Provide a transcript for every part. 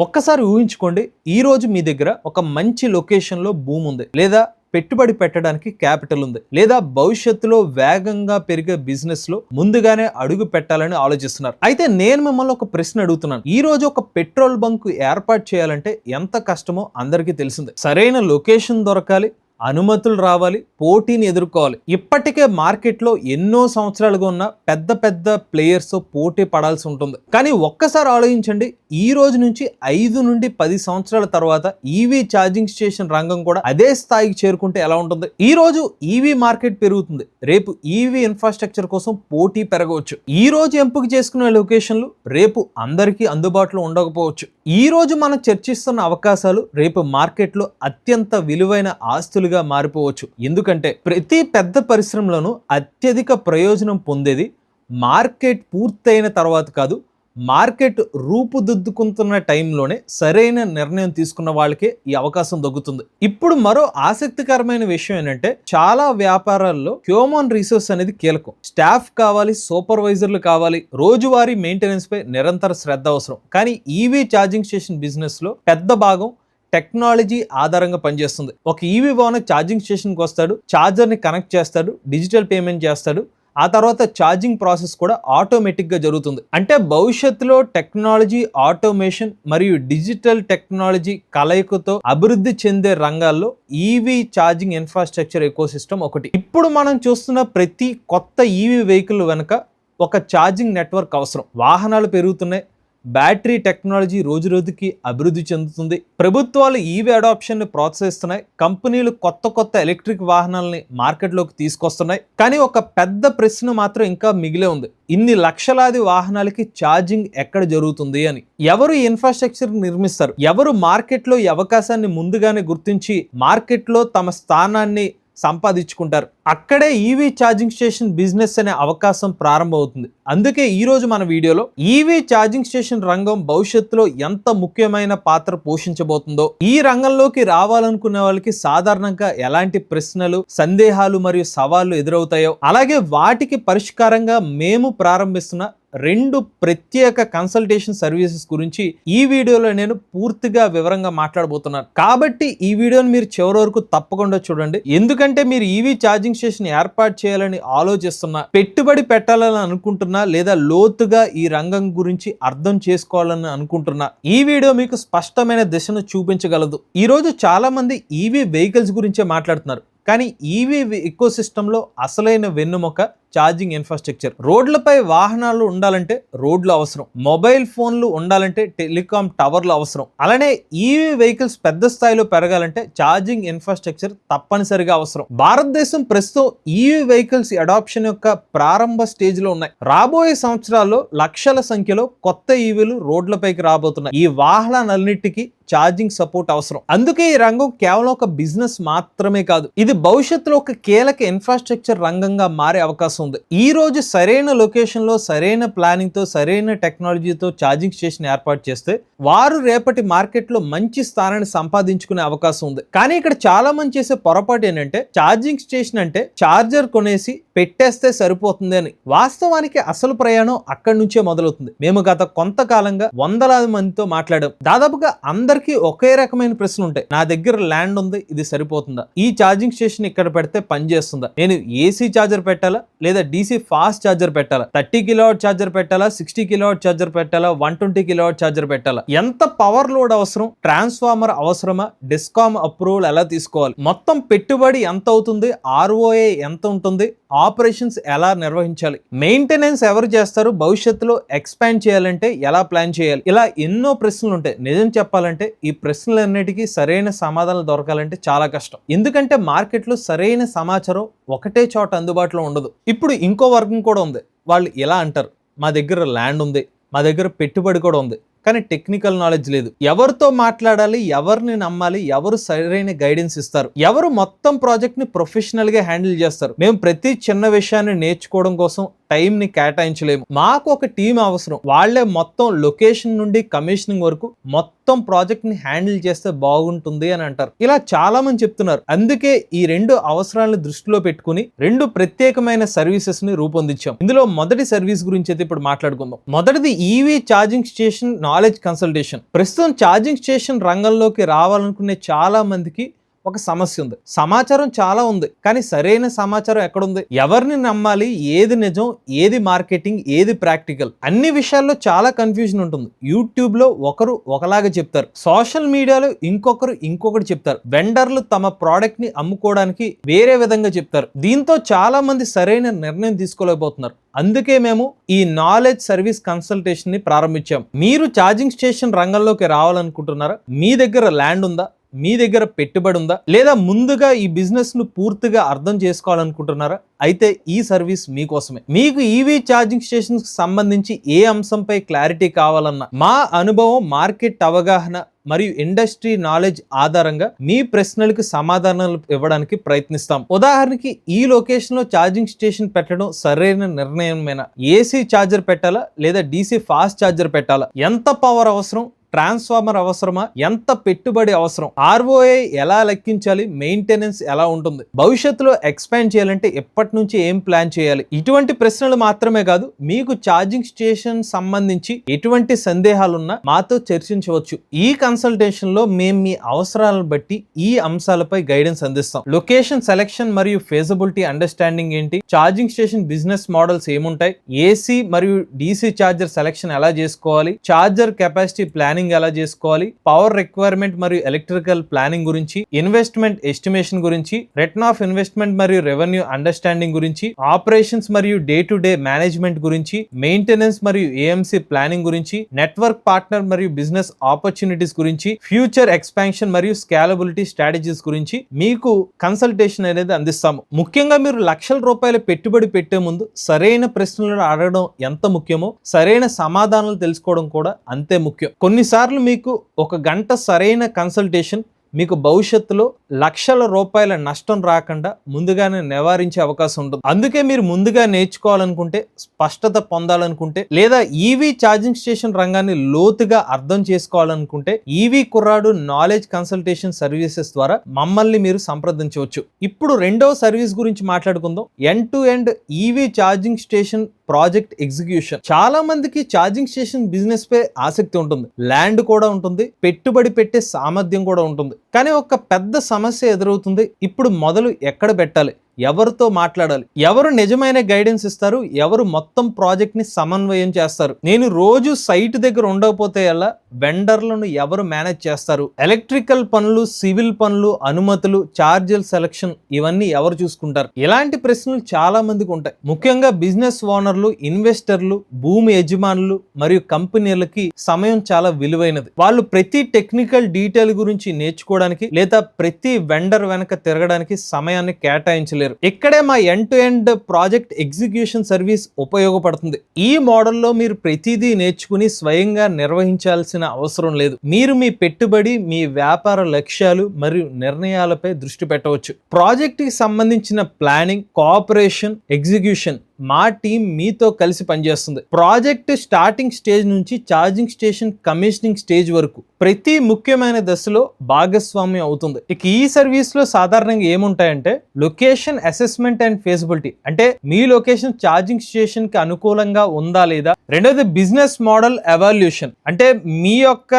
ఒక్కసారి ఊహించుకోండి, ఈ రోజు మీ దగ్గర ఒక మంచి లొకేషన్లో భూమి ఉంది, లేదా పెట్టుబడి పెట్టడానికి క్యాపిటల్ ఉంది, లేదా భవిష్యత్తులో వేగంగా పెరిగే బిజినెస్ లో ముందుగానే అడుగు పెట్టాలని ఆలోచిస్తున్నారు. అయితే నేను మిమ్మల్ని ఒక ప్రశ్న అడుగుతున్నాను. ఈ రోజు ఒక పెట్రోల్ బంక్ ఏర్పాటు చేయాలంటే ఎంత కష్టమో అందరికీ తెలిసిందే. సరైన లొకేషన్ దొరకాలి, అనుమతులు రావాలి, పోటీని ఎదుర్కోవాలి. ఇప్పటికే మార్కెట్లో ఎన్నో సంవత్సరాలుగా ఉన్న పెద్ద పెద్ద ప్లేయర్స్ పోటీ పడాల్సి ఉంటుంది. కానీ ఒక్కసారి ఆలోచించండి, ఈ రోజు నుంచి 5 నుండి 10 సంవత్సరాల తర్వాత ఈవీ ఛార్జింగ్ స్టేషన్ రంగం కూడా అదే స్థాయికి చేరుకుంటే ఎలా ఉంటుంది? ఈ రోజు ఈవీ మార్కెట్ పెరుగుతుంది, రేపు ఈవీ ఇన్ఫ్రాస్ట్రక్చర్ కోసం పోటీ పెరగవచ్చు. ఈ రోజు ఎంపిక చేసుకునే లొకేషన్లు రేపు అందరికీ అందుబాటులో ఉండకపోవచ్చు. ఈ రోజు మనం చర్చిస్తున్న అవకాశాలు రేపు మార్కెట్లో అత్యంత విలువైన ఆస్తులుగా మారిపోవచ్చు. ఎందుకంటే ప్రతి పెద్ద పరిశ్రమలోనూ అత్యధిక ప్రయోజనం పొందేది మార్కెట్ పూర్తయిన తర్వాత కాదు, మార్కెట్ రూపుదిద్దుకుంటున్న టైంలోనే సరైన నిర్ణయం తీసుకున్న వాళ్ళకే ఈ అవకాశం దొరుకుతుంది. ఇప్పుడు మరో ఆసక్తికరమైన విషయం ఏంటంటే, చాలా వ్యాపారాల్లో హ్యూమన్ రిసోర్స్ అనేది కీలకం. స్టాఫ్ కావాలి, సూపర్వైజర్లు కావాలి, రోజువారీ మెయింటెనెన్స్ పై నిరంతర శ్రద్ధ అవసరం. కానీ ఈవీ ఛార్జింగ్ స్టేషన్ బిజినెస్ లో పెద్ద భాగం టెక్నాలజీ ఆధారంగా పనిచేస్తుంది. ఒక ఈవీ ఓనర్ ఛార్జింగ్ స్టేషన్కి వస్తాడు, ఛార్జర్ని కనెక్ట్ చేస్తాడు, డిజిటల్ పేమెంట్ చేస్తాడు, ఆ తర్వాత ఛార్జింగ్ ప్రాసెస్ కూడా ఆటోమేటిక్గా జరుగుతుంది. అంటే భవిష్యత్తులో టెక్నాలజీ, ఆటోమేషన్ మరియు డిజిటల్ టెక్నాలజీ కలయికతో అభివృద్ధి చెందే రంగాల్లో ఈవీ ఛార్జింగ్ ఇన్ఫ్రాస్ట్రక్చర్ ఎకోసిస్టమ్ ఒకటి. ఇప్పుడు మనం చూస్తున్న ప్రతి కొత్త ఈవీ వెహికల్ వెనుక ఒక ఛార్జింగ్ నెట్వర్క్ అవసరం. వాహనాలు పెరుగుతున్నాయి, బ్యాటరీ టెక్నాలజీ రోజు రోజుకి అభివృద్ధి చెందుతుంది, ప్రభుత్వాలు ఈవీ అడాప్షన్ ని ప్రోత్సహిస్తున్నాయి, కంపెనీలు కొత్త కొత్త ఎలక్ట్రిక్ వాహనాలని మార్కెట్లోకి తీసుకొస్తున్నాయి. కానీ ఒక పెద్ద ప్రశ్న మాత్రం ఇంకా మిగిలే ఉంది. ఇన్ని లక్షలాది వాహనాలకి ఛార్జింగ్ ఎక్కడ జరుగుతుంది అని. ఎవరు ఈ ఇన్ఫ్రాస్ట్రక్చర్ నిర్మిస్తారు? ఎవరు మార్కెట్లో ఈ అవకాశాన్ని ముందుగానే గుర్తించి మార్కెట్లో తమ స్థానాన్ని సంపాదించుకుంటారు? అక్కడే ఈవీ ఛార్జింగ్ స్టేషన్ బిజినెస్ అనే అవకాశం ప్రారంభమవుతుంది. అందుకే ఈ రోజు మన వీడియోలో ఈవీ ఛార్జింగ్ స్టేషన్ రంగం భవిష్యత్తులో ఎంత ముఖ్యమైన పాత్ర పోషించబోతుందో, ఈ రంగంలోకి రావాలనుకునే వాళ్ళకి సాధారణంగా ఎలాంటి ప్రశ్నలు, సందేహాలు మరియు సవాళ్లు ఎదురవుతాయో, అలాగే వాటికి పరిష్కారంగా మేము ప్రారంభిస్తున్న 2 ప్రత్యేక కన్సల్టేషన్ సర్వీసెస్ గురించి ఈ వీడియోలో నేను పూర్తిగా వివరంగా మాట్లాడబోతున్నాను. కాబట్టి ఈ వీడియోని మీరు చివరి వరకు తప్పకుండా చూడండి. ఎందుకంటే మీరు ఈవీ ఛార్జింగ్ స్టేషన్ ఏర్పాటు చేయాలని ఆలోచిస్తున్నా, పెట్టుబడి పెట్టాలని అనుకుంటున్నా, లేదా లోతుగా ఈ రంగం గురించి అర్థం చేసుకోవాలని అనుకుంటున్నా, ఈ వీడియో మీకు స్పష్టమైన దిశను చూపించగలదు. ఈ రోజు చాలా మంది ఈవీ వెహికల్స్ గురించే మాట్లాడుతున్నారు, కానీ ఈవీ ఎకోసిస్టంలో అసలైన వెన్నుముక ఛార్జింగ్ ఇన్ఫ్రాస్ట్రక్చర్. రోడ్లపై వాహనాలు ఉండాలంటే రోడ్లు అవసరం, మొబైల్ ఫోన్లు ఉండాలంటే టెలికాం టవర్లు అవసరం, అలానే ఈవీ వెహికల్స్ పెద్ద స్థాయిలో పెరగాలంటే ఛార్జింగ్ ఇన్ఫ్రాస్ట్రక్చర్ తప్పనిసరిగా అవసరం. భారతదేశం ప్రస్తుతం ఈవీ వెహికల్స్ అడాప్షన్ యొక్క ప్రారంభ స్టేజ్ లో ఉన్నాయి. రాబోయే సంవత్సరాల్లో లక్షల సంఖ్యలో కొత్త ఈవీలు రోడ్లపైకి రాబోతున్నాయి. ఈ వాహనాలన్నిటికీ ఛార్జింగ్ సపోర్ట్ అవసరం. అందుకే ఈ రంగం కేవలం ఒక బిజినెస్ మాత్రమే కాదు, ఇది భవిష్యత్తులో ఒక కీలక ఇన్ఫ్రాస్ట్రక్చర్ రంగంగా మారే అవకాశం ఉంది. ఈ రోజు సరైన లొకేషన్ లో, సరైన ప్లానింగ్ తో, సరైన టెక్నాలజీతో ఛార్జింగ్ స్టేషన్ ఏర్పాటు చేస్తే వారు రేపటి మార్కెట్ లో మంచి స్థానాన్ని సంపాదించుకునే అవకాశం ఉంది. కానీ ఇక్కడ చాలా మంది చేసే పొరపాటు ఏంటంటే, ఛార్జింగ్ స్టేషన్ అంటే ఛార్జర్ కొనేసి పెట్టేస్తే సరిపోతుంది అని. వాస్తవానికి అసలు ప్రయాణం అక్కడి నుంచే మొదలవుతుంది. మేము గత కొంతకాలంగా వందలాది మందితో మాట్లాడాం. దాదాపుగా అందరికీ ఒకే రకమైన ప్రశ్నలు ఉంటాయి. నా దగ్గర ల్యాండ్ ఉంది, ఇది సరిపోతుందా? ఈ ఛార్జింగ్ స్టేషన్ ఇక్కడ పెడితే పని చేస్తుందా? నేను ఏసీ ఛార్జర్ పెట్టాలా లేదా డీసీ ఫాస్ట్ ఛార్జర్ పెట్టాలా? 30 కిలోవాట్ ఛార్జర్ పెట్టాలా? 60 కిలోవాట్ ఛార్జర్ పెట్టాలా? 120 కిలోవాట్ ఛార్జర్ పెట్టాలా? ఎంత పవర్ లోడ్ అవసరం? ట్రాన్స్ఫార్మర్ అవసరమా? డిస్కామ్ అప్రూవల్ ఎలా తీసుకోవాలి? మొత్తం పెట్టుబడి ఎంత అవుతుంది? ROI ఎంత ఉంటుంది? ఆపరేషన్స్ ఎలా నిర్వహించాలి? మెయింటెనెన్స్ ఎవరు చేస్తారు? భవిష్యత్తులో ఎక్స్పాండ్ చేయాలంటే ఎలా ప్లాన్ చేయాలి? ఇలా ఎన్నో ప్రశ్నలు ఉంటాయి. నిజం చెప్పాలంటే ఈ ప్రశ్నలన్నిటికీ సరైన సమాధానాలు దొరకాలంటే చాలా కష్టం. ఎందుకంటే మార్కెట్లో సరైన సమాచారం ఒకటే చోట అందుబాటులో ఉండదు. ఇప్పుడు ఇంకో వర్గం కూడా ఉంది. వాళ్ళు ఎలా అంటారు, మా దగ్గర ల్యాండ్ ఉంది, మా దగ్గర పెట్టుబడి కూడా ఉంది, కానీ టెక్నికల్ నాలెడ్జ్ లేదు. ఎవరితో మాట్లాడాలి, ఎవరిని నమ్మాలి, ఎవరు సరైన గైడెన్స్ ఇస్తారు, ఎవరు మొత్తం ప్రాజెక్ట్ ని ప్రొఫెషనల్ గా హ్యాండిల్ చేస్తారు? మేము ప్రతి చిన్న విషయాన్ని నేర్చుకోవడం కోసం టైం ని కేటాయించలేము, మాకు ఒక టీం అవసరం, వాళ్ళే మొత్తం లొకేషన్ నుండి కమిషనింగ్ వరకు మొత్తం ప్రాజెక్ట్ ని హ్యాండిల్ చేస్తే బాగుంటుంది అని అంటారు. ఇలా చాలా మంది చెప్తున్నారు. అందుకే ఈ రెండు అవసరాలను దృష్టిలో పెట్టుకుని రెండు ప్రత్యేకమైన సర్వీసెస్ ని రూపొందించాం. ఇందులో మొదటి సర్వీస్ గురించి అయితే ఇప్పుడు మాట్లాడుకుందాం. మొదటిది EV charging station knowledge consultation. ప్రస్తుతం ఛార్జింగ్ స్టేషన్ రంగంలోకి రావాలనుకునే చాలా మందికి ఒక సమస్య ఉంది. సమాచారం చాలా ఉంది, కానీ సరైన సమాచారం ఎక్కడుంది, ఎవరిని నమ్మాలి, ఏది నిజం, ఏది మార్కెటింగ్, ఏది ప్రాక్టికల్, అన్ని విషయాల్లో చాలా కన్ఫ్యూజన్ ఉంటుంది. యూట్యూబ్ లో ఒకరు ఒకలాగా చెప్తారు, సోషల్ మీడియాలో ఇంకొకటి చెప్తారు, వెండర్లు తమ ప్రోడక్ట్ ని అమ్ముకోవడానికి వేరే విధంగా చెప్తారు. దీంతో చాలా మంది సరైన నిర్ణయం తీసుకోలేకపోతున్నారు. అందుకే మేము ఈ నాలెడ్జ్ సర్వీస్ కన్సల్టేషన్ ని ప్రారంభించాం. మీరు ఛార్జింగ్ స్టేషన్ రంగంలోకి రావాలనుకుంటున్నారా? మీ దగ్గర ల్యాండ్ ఉందా, మీ దగ్గర పెట్టుబడి ఉందా, లేదా ముందుగా ఈ బిజినెస్ ను పూర్తిగా అర్థం చేసుకోవాలనుకుంటున్నారా? అయితే ఈ సర్వీస్ మీకోసమే. మీకు ఈవీ ఛార్జింగ్ స్టేషన్ కి సంబంధించి ఏ అంశంపై క్లారిటీ కావాలన్నా మా అనుభవం, మార్కెట్ అవగాహన మరియు ఇండస్ట్రీ నాలెడ్జ్ ఆధారంగా మీ ప్రశ్నలకు సమాధానాలు ఇవ్వడానికి ప్రయత్నిస్తాం. ఉదాహరణకి ఈ లొకేషన్ లో ఛార్జింగ్ స్టేషన్ పెట్టడం సరైన నిర్ణయమేనా, ఏసీ ఛార్జర్ పెట్టాలా లేదా డీసీ ఫాస్ట్ ఛార్జర్ పెట్టాలా, ఎంత పవర్ అవసరం, ట్రాన్స్ఫార్మర్ అవసరమా, ఎంత పెట్టుబడి అవసరం, ROI ఎలా లెక్కించాలి, మెయింటెనెన్స్ ఎలా ఉంటుంది, భవిష్యత్తులో ఎక్స్పాండ్ చేయాలంటే ఎప్పటి నుంచి ఏం ప్లాన్ చేయాలి, ఇటువంటి ప్రశ్నలు మాత్రమే కాదు, మీకు ఛార్జింగ్ స్టేషన్ సంబంధించి ఎటువంటి సందేహాలున్నా మాతో చర్చించవచ్చు. ఈ కన్సల్టేషన్ లో మేము మీ అవసరాలను బట్టి ఈ అంశాలపై గైడెన్స్ అందిస్తాం. లొకేషన్ సెలెక్షన్ మరియు ఫీజిబిలిటీ అండర్స్టాండింగ్ ఏంటి, ఛార్జింగ్ స్టేషన్ బిజినెస్ మోడల్స్ ఏముంటాయి, ఏసీ మరియు డీసీ ఛార్జర్ సెలెక్షన్ ఎలా చేసుకోవాలి, ఛార్జర్ కెపాసిటీ ప్లానింగ్ ఎలా చేసుకోవాలి, పవర్ రిక్వైర్మెంట్ మరియు ఎలక్ట్రికల్ ప్లానింగ్ గురించి, ఇన్వెస్ట్మెంట్ ఎస్టిమేషన్ గురించి, రిటర్న్ ఆఫ్ ఇన్వెస్ట్మెంట్ మరియు రెవెన్యూ అండర్స్టాండింగ్ గురించి, ఆపరేషన్స్ మరియు డే టు డే మేనేజ్మెంట్ గురించి, మెయింటెనెన్స్ మరియు ఏఎంసీ ప్లానింగ్ గురించి, నెట్వర్క్ పార్ట్నర్ మరియు బిజినెస్ ఆపర్చునిటీస్ గురించి, ఫ్యూచర్ ఎక్స్పాన్షన్ మరియు స్కేలబిలిటీ స్ట్రాటజీస్ గురించి మీకు కన్సల్టేషన్ అనేది అందిస్తాము. ముఖ్యంగా మీరు లక్షల రూపాయల పెట్టుబడి పెట్టే ముందు సరైన ప్రశ్నలను అడగడం ఎంత ముఖ్యమో సరైన సమాధానాలు తెలుసుకోవడం కూడా అంతే ముఖ్యం. కొన్నిసార్లు మీకు ఒక గంట సరైన కన్సల్టేషన్ మీకు భవిష్యత్తులో లక్షల రూపాయల నష్టం రాకుండా ముందుగానే నివారించే అవకాశం ఉంటుంది. అందుకే మీరు ముందుగా నేర్చుకోవాలనుకుంటే, స్పష్టత పొందాలనుకుంటే, లేదా ఈవీ ఛార్జింగ్ స్టేషన్ రంగాన్ని లోతుగా అర్థం చేసుకోవాలనుకుంటే ఈవీ కుర్రాడు నాలెడ్జ్ కన్సల్టేషన్ సర్వీసెస్ ద్వారా మమ్మల్ని మీరు సంప్రదించవచ్చు. ఇప్పుడు రెండవ సర్వీస్ గురించి మాట్లాడుకుందాం. End to end EV charging station project execution. చాలా మందికి ఛార్జింగ్ స్టేషన్ బిజినెస్ పై ఆసక్తి ఉంటుంది, ల్యాండ్ కూడా ఉంటుంది, పెట్టుబడి పెట్టే సామర్థ్యం కూడా ఉంటుంది. కానీ ఒక పెద్ద సమస్య ఎదురవుతుంది. ఇప్పుడు మొదలు ఎక్కడ పెట్టాలి, ఎవరితో మాట్లాడాలి, ఎవరు నిజమైన గైడెన్స్ ఇస్తారు, ఎవరు మొత్తం ప్రాజెక్ట్ ని సమన్వయం చేస్తారు, నేను రోజు సైట్ దగ్గర ఉండకపోతే ఎలా, వెండర్లను ఎవరు మేనేజ్ చేస్తారు, ఎలక్ట్రికల్ పనులు, సివిల్ పనులు, అనుమతులు, ఛార్జర్ సెలక్షన్ ఇవన్నీ ఎవరు చూసుకుంటారు, ఇలాంటి ప్రశ్నలు చాలా మందికి ఉంటాయి. ముఖ్యంగా బిజినెస్ ఓనర్లు, ఇన్వెస్టర్లు, భూమి యజమానులు మరియు కంపెనీలకి సమయం చాలా విలువైనది. వాళ్ళు ప్రతి టెక్నికల్ డీటెయిల్ గురించి నేర్చుకోవడానికి లేదా ప్రతి వెండర్ వెనక తిరగడానికి సమయాన్ని కేటాయించలేదు. ఇక్కడే మా end to end project execution service ఉపయోగపడుతుంది. ఈ మోడల్లో మీరు ప్రతిదీ నేర్చుకుని స్వయంగా నిర్వహించాల్సిన అవసరం లేదు. మీరు మీ పెట్టుబడి, మీ వ్యాపార లక్ష్యాలు మరియు నిర్ణయాలపై దృష్టి పెట్టవచ్చు. ప్రాజెక్ట్ కి సంబంధించిన ప్లానింగ్, కోఆపరేషన్, ఎగ్జిక్యూషన్ మా టీం మీతో కలిసి పనిచేస్తుంది. ప్రాజెక్ట్ స్టార్టింగ్ స్టేజ్ నుంచి ఛార్జింగ్ స్టేషన్ కమిషనింగ్ స్టేజ్ వరకు ప్రతి ముఖ్యమైన దశలో భాగస్వామ్యం అవుతుంది. ఇక ఈ సర్వీస్ లో సాధారణంగా ఏముంటాయంటే లొకేషన్ అసెస్మెంట్ అండ్ ఫీజిబిలిటీ, అంటే మీ లొకేషన్ ఛార్జింగ్ స్టేషన్ కి అనుకూలంగా ఉందా లేదా. రెండోది బిజినెస్ మోడల్ ఎవాల్యూషన్, అంటే మీ యొక్క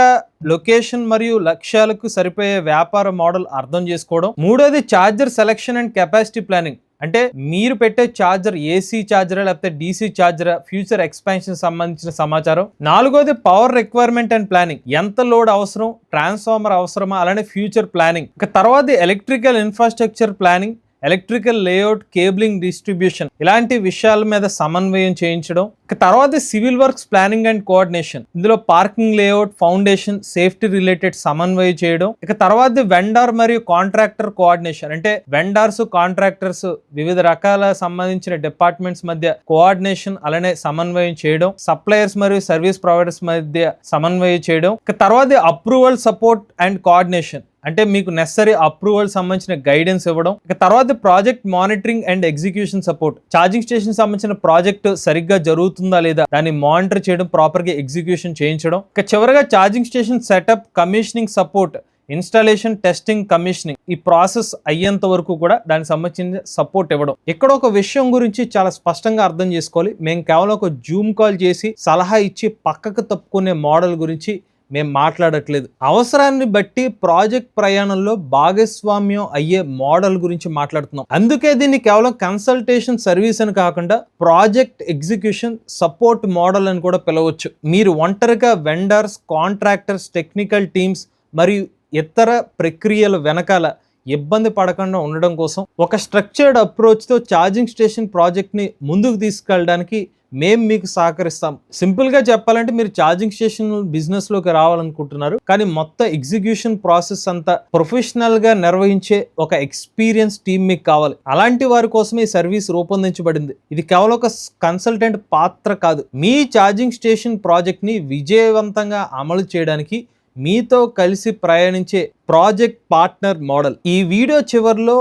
లొకేషన్ మరియు లక్ష్యాలకు సరిపోయే వ్యాపార మోడల్ అర్థం చేసుకోవడం. మూడోది charger selection and capacity planning, అంటే మీరు పెట్టే ఛార్జర్ ఏసీ ఛార్జరా లేకపోతే డీసీ ఛార్జరా, ఫ్యూచర్ ఎక్స్పాన్షన్ సంబంధించిన సమాచారం. నాలుగోది పవర్ రిక్వైర్మెంట్ అండ్ ప్లానింగ్, ఎంత లోడ్ అవసరం, ట్రాన్స్ఫార్మర్ అవసరమా, అలానే ఫ్యూచర్ ప్లానింగ్. ఇక తర్వాత electrical infrastructure planning, electrical layout, cabling, distribution ఇలాంటి విషయాల మీద సమన్వయం చేయించడం. ఇక తర్వాత civil works planning and coordination, ఇందులో parking layout, foundation, safety related సమన్వయం చేయడం. ఇక తర్వాత వెండార్ మరియు కాంట్రాక్టర్ కోఆర్డినేషన్, అంటే వెండార్స్, కాంట్రాక్టర్స్, వివిధ రకాల సంబంధించిన డిపార్ట్మెంట్స్ మధ్య కోఆర్డినేషన్ అలానే సమన్వయం చేయడం. సప్లయర్స్ మరియు సర్వీస్ ప్రొవైడర్స్ మధ్య సమన్వయం చేయడం. ఇక తర్వాత అప్రూవల్, సపోర్ట్ అండ్ కోఆర్డినేషన్, అంటే మీకు నెసరీ అప్రూవల్ సంబంధించిన గైడెన్స్ ఇవ్వడం. ఇక తర్వాత project monitoring and execution support. Charging station సంబంధించిన ప్రాజెక్ట్ సరిగ్గా జరుగుతుందా లేదా దాన్ని మానిటర్ చేయడం, ప్రాపర్ గా ఎగ్జిక్యూషన్ చేయించడం. ఇక చివరగా charging station setup, commissioning support, installation, testing, commissioning ఈ ప్రాసెస్ అయ్యేంత వరకు కూడా దానికి సంబంధించిన సపోర్ట్ ఇవ్వడం. ఇక్కడ ఒక విషయం గురించి చాలా స్పష్టంగా అర్థం చేసుకోవాలి. మేము కేవలం ఒక జూమ్ కాల్ చేసి సలహా ఇచ్చి పక్కకు తప్పుకునే మోడల్ గురించి మేము మాట్లాడట్లేదు. అవసరాన్ని బట్టి ప్రాజెక్ట్ ప్రయాణంలో భాగస్వామ్యం అయ్యే మోడల్ గురించి మాట్లాడుతున్నాం. అందుకే దీన్ని కేవలం కన్సల్టేషన్ సర్వీస్ అని కాకుండా ప్రాజెక్ట్ ఎగ్జిక్యూషన్ సపోర్ట్ మోడల్ అని కూడా పిలవచ్చు. మీరు ఒంటరిగా వెండర్స్, కాంట్రాక్టర్స్, టెక్నికల్ టీమ్స్ మరియు ఇతర ప్రక్రియల వెనకాల ఇబ్బంది పడకుండా ఉండడం కోసం ఒక స్ట్రక్చర్డ్ అప్రోచ్తో ఛార్జింగ్ స్టేషన్ ప్రాజెక్ట్ని ముందుకు తీసుకెళ్ళడానికి మేము మీకు సహకరిస్తాం. సింపుల్గా చెప్పాలంటే మీరు ఛార్జింగ్ స్టేషన్ బిజినెస్లోకి రావాలనుకుంటున్నారు, కానీ మొత్తం ఎగ్జిక్యూషన్ ప్రాసెస్ అంతా ప్రొఫెషనల్గా నిర్వహించే ఒక ఎక్స్పీరియన్స్ టీమ్ మీకు కావాలి. అలాంటి వారి కోసమే ఈ సర్వీస్ రూపొందించబడింది. ఇది కేవలం ఒక కన్సల్టెంట్ పాత్ర కాదు, మీ ఛార్జింగ్ స్టేషన్ ప్రాజెక్ట్ని విజయవంతంగా అమలు చేయడానికి మీతో కలిసి ప్రయాణించే ప్రాజెక్ట్ పార్ట్నర్ మోడల్. ఈ వీడియో చివరిలో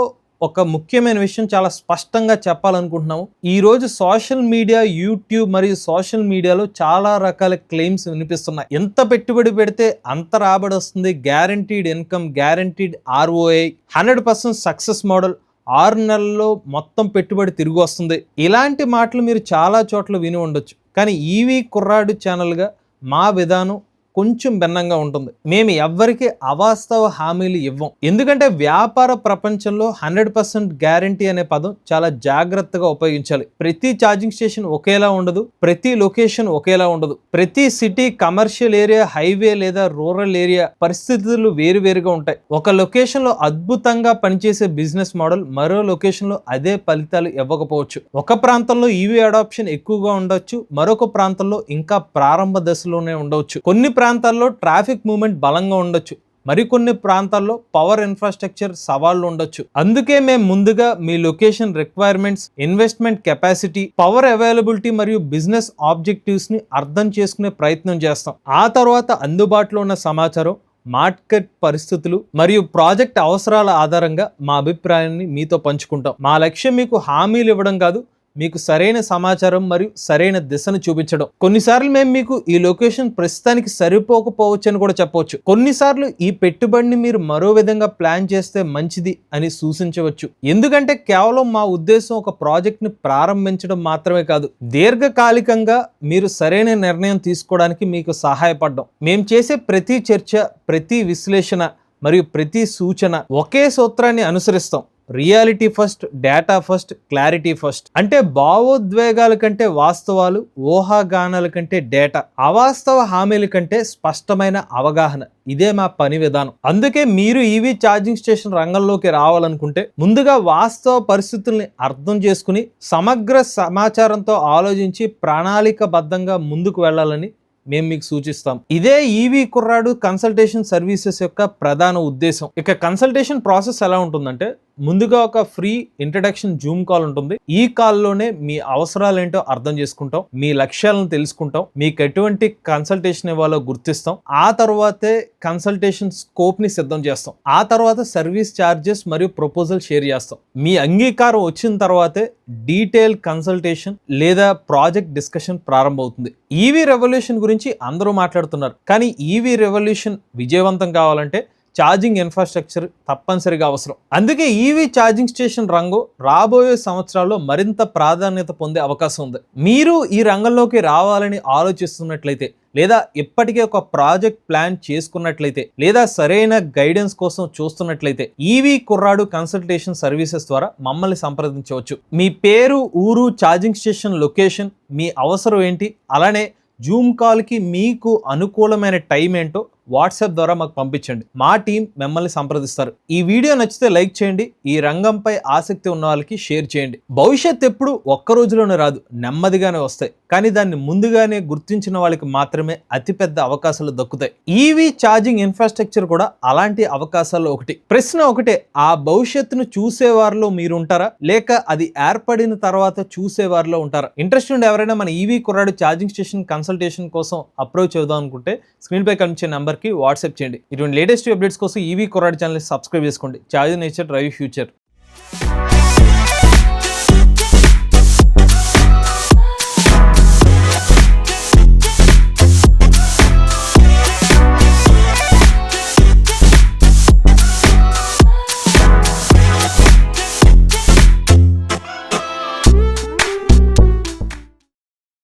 ఒక ముఖ్యమైన విషయం చాలా స్పష్టంగా చెప్పాలనుకుంటున్నాము. ఈరోజు సోషల్ మీడియా, యూట్యూబ్ మరియు సోషల్ మీడియాలో చాలా రకాల క్లెయిమ్స్ వినిపిస్తున్నాయి. ఎంత పెట్టుబడి పెడితే అంత రాబడి వస్తుంది, guaranteed income, guaranteed ROI, 100% success model, 6 నెలల్లో మొత్తం పెట్టుబడి తిరిగి వస్తుంది. ఇలాంటి మాటలు మీరు చాలా చోట్ల విని ఉండొచ్చు. కానీ ఈవీ కుర్రాడు ఛానల్గా మా విధానం కొంచెం భిన్నంగా ఉంటుంది. మేము ఎవ్వరికి అవాస్తవ హామీలు ఇవ్వం. ఎందుకంటే వ్యాపార ప్రపంచంలో 100% గ్యారంటీ అనే పదం చాలా జాగ్రత్తగా ఉపయోగించాలి. ప్రతి ఛార్జింగ్ స్టేషన్ ఒకేలా ఉండదు, ప్రతి లొకేషన్ ఒకేలా ఉండదు, ప్రతి సిటీ, కమర్షియల్ ఏరియా, హైవే లేదా రూరల్ ఏరియా పరిస్థితులు వేరువేరుగా ఉంటాయి. ఒక లొకేషన్లో అద్భుతంగా పనిచేసే బిజినెస్ మోడల్ మరో లొకేషన్లో అదే ఫలితాలు ఇవ్వకపోవచ్చు. ఒక ప్రాంతంలో ఈవీ అడాప్షన్ ఎక్కువగా ఉండొచ్చు, మరొక ప్రాంతంలో ఇంకా ప్రారంభ దశలోనే ఉండవచ్చు. కొన్ని ప్రాంతాల్లో ట్రాఫిక్ మూవ్మెంట్ బలంగా ఉండొచ్చు, మరికొన్ని ప్రాంతాల్లో పవర్ ఇన్ఫ్రాస్ట్రక్చర్ సవాళ్లు ఉండొచ్చు. అందుకే మేము ముందుగా మీ location requirements, investment capacity, power availability మరియు బిజినెస్ ఆబ్జెక్టివ్స్ ని అర్థం చేసుకునే ప్రయత్నం చేస్తాం. ఆ తర్వాత అందుబాటులో ఉన్న సమాచారం, మార్కెట్ పరిస్థితులు మరియు ప్రాజెక్ట్ అవసరాల ఆధారంగా మా అభిప్రాయాన్ని మీతో పంచుకుంటాం. మా లక్ష్యం మీకు హామీలు ఇవ్వడం కాదు, మీకు సరైన సమాచారం మరియు సరైన దిశను చూపించడం. కొన్నిసార్లు మేము మీకు ఈ లొకేషన్ ప్రస్తుతానికి సరిపోకపోవచ్చు అని కూడా చెప్పవచ్చు. కొన్నిసార్లు ఈ పెట్టుబడిని మీరు మరో విధంగా ప్లాన్ చేస్తే మంచిది అని సూచించవచ్చు. ఎందుకంటే కేవలం మా ఉద్దేశం ఒక ప్రాజెక్ట్ని ప్రారంభించడం మాత్రమే కాదు, దీర్ఘకాలికంగా మీరు సరైన నిర్ణయం తీసుకోవడానికి మీకు సహాయపడడం. మేము చేసే ప్రతి చర్చ, ప్రతి విశ్లేషణ మరియు ప్రతి సూచన ఒకే సూత్రాన్ని అనుసరిస్తాం. Reality first, data first, clarity first. అంటే భావోద్వేగాల కంటే వాస్తవాలు, ఊహాగానాల కంటే డేటా, అవాస్తవ హామీల కంటే స్పష్టమైన అవగాహన. ఇదే మా పని విధానం. అందుకే మీరు ఈవీ ఛార్జింగ్ స్టేషన్ రంగంలోకి రావాలనుకుంటే ముందుగా వాస్తవ పరిస్థితుల్ని అర్థం చేసుకుని సమగ్ర సమాచారంతో ఆలోచించి ప్రణాళికబద్ధంగా ముందుకు వెళ్ళాలని మేము మీకు సూచిస్తాం. ఇదే ఈవీ కుర్రాడు కన్సల్టేషన్ సర్వీసెస్ యొక్క ప్రధాన ఉద్దేశం. ఇక కన్సల్టేషన్ ప్రాసెస్ ఎలా ఉంటుందంటే, ముందుగా ఒక ఫ్రీ ఇంట్రడక్షన్ జూమ్ కాల్ ఉంటుంది. ఈ కాల్లోనే మీ అవసరాలు ఏంటో అర్థం చేసుకుంటాం, మీ లక్ష్యాలను తెలుసుకుంటాం, మీకు ఎటువంటి కన్సల్టేషన్ ఇవ్వాలో గుర్తిస్తాం. ఆ తర్వాతే కన్సల్టేషన్ స్కోప్ ని సిద్ధం చేస్తాం. ఆ తర్వాత సర్వీస్ ఛార్జెస్ మరియు ప్రపోజల్ షేర్ చేస్తాం. మీ అంగీకారం వచ్చిన తర్వాతే డీటెయిల్ కన్సల్టేషన్ లేదా ప్రాజెక్ట్ డిస్కషన్ ప్రారంభమవుతుంది. ఈవీ రెవల్యూషన్ గురించి అందరూ మాట్లాడుతున్నారు, కానీ ఈవీ రెవల్యూషన్ విజయవంతం కావాలంటే ఛార్జింగ్ ఇన్ఫ్రాస్ట్రక్చర్ తప్పనిసరిగా అవసరం. అందుకే ఈవీ ఛార్జింగ్ స్టేషన్ రంగం రాబోయే సంవత్సరాల్లో మరింత ప్రాధాన్యత పొందే అవకాశం ఉంది. మీరు ఈ రంగంలోకి రావాలని ఆలోచిస్తున్నట్లయితే, లేదా ఇప్పటికే ఒక ప్రాజెక్ట్ ప్లాన్ చేసుకున్నట్లయితే, లేదా సరైన గైడెన్స్ కోసం చూస్తున్నట్లయితే ఈవీ కుర్రాడు కన్సల్టేషన్ సర్వీసెస్ ద్వారా మమ్మల్ని సంప్రదించవచ్చు. మీ పేరు, ఊరు, ఛార్జింగ్ స్టేషన్ లొకేషన్, మీ అవసరం ఏంటి, అలానే జూమ్ కాల్కి మీకు అనుకూలమైన టైం ఏంటో వాట్సాప్ ద్వారా మాకు పంపించండి. మా టీం మిమ్మల్ని సంప్రదిస్తారు. ఈ వీడియో నచ్చితే లైక్ చేయండి. ఈ రంగంపై ఆసక్తి ఉన్న వాళ్ళకి షేర్ చేయండి. భవిష్యత్ ఎప్పుడు ఒక్క రోజులోనే రాదు, నెమ్మదిగానే వస్తాయి. కానీ దాన్ని ముందుగానే గుర్తించిన వాళ్ళకి మాత్రమే అతిపెద్ద అవకాశాలు దక్కుతాయి. ఈవీ ఛార్జింగ్ ఇన్ఫ్రాస్ట్రక్చర్ కూడా అలాంటి అవకాశాల్లో ఒకటి. ప్రశ్న ఒకటే, ఆ భవిష్యత్తును చూసేవారిలో మీరు ఉంటారా, లేక అది ఏర్పడిన తర్వాత చూసేవారిలో ఉంటారా? ఇంట్రెస్ట్ ఉండి ఎవరైనా మన ఈవీ కుర్రాడు ఛార్జింగ్ స్టేషన్ కన్సల్టేషన్ కోసం అప్రోచ్ అవుదాం అనుకుంటే స్క్రీన్ పై కనిపించే నెంబర్ నెంబర్కి వాట్సాప్ చేయండి. ఇటువంటి లేటెస్ట్ అప్డేట్స్ కోసం ఈవీ కొరాడు ఛానల్ సబ్స్క్రైబ్ చేసుకోండి. చాయ్ నేచర్ డ్రైవ్ ఫ్యూచర్.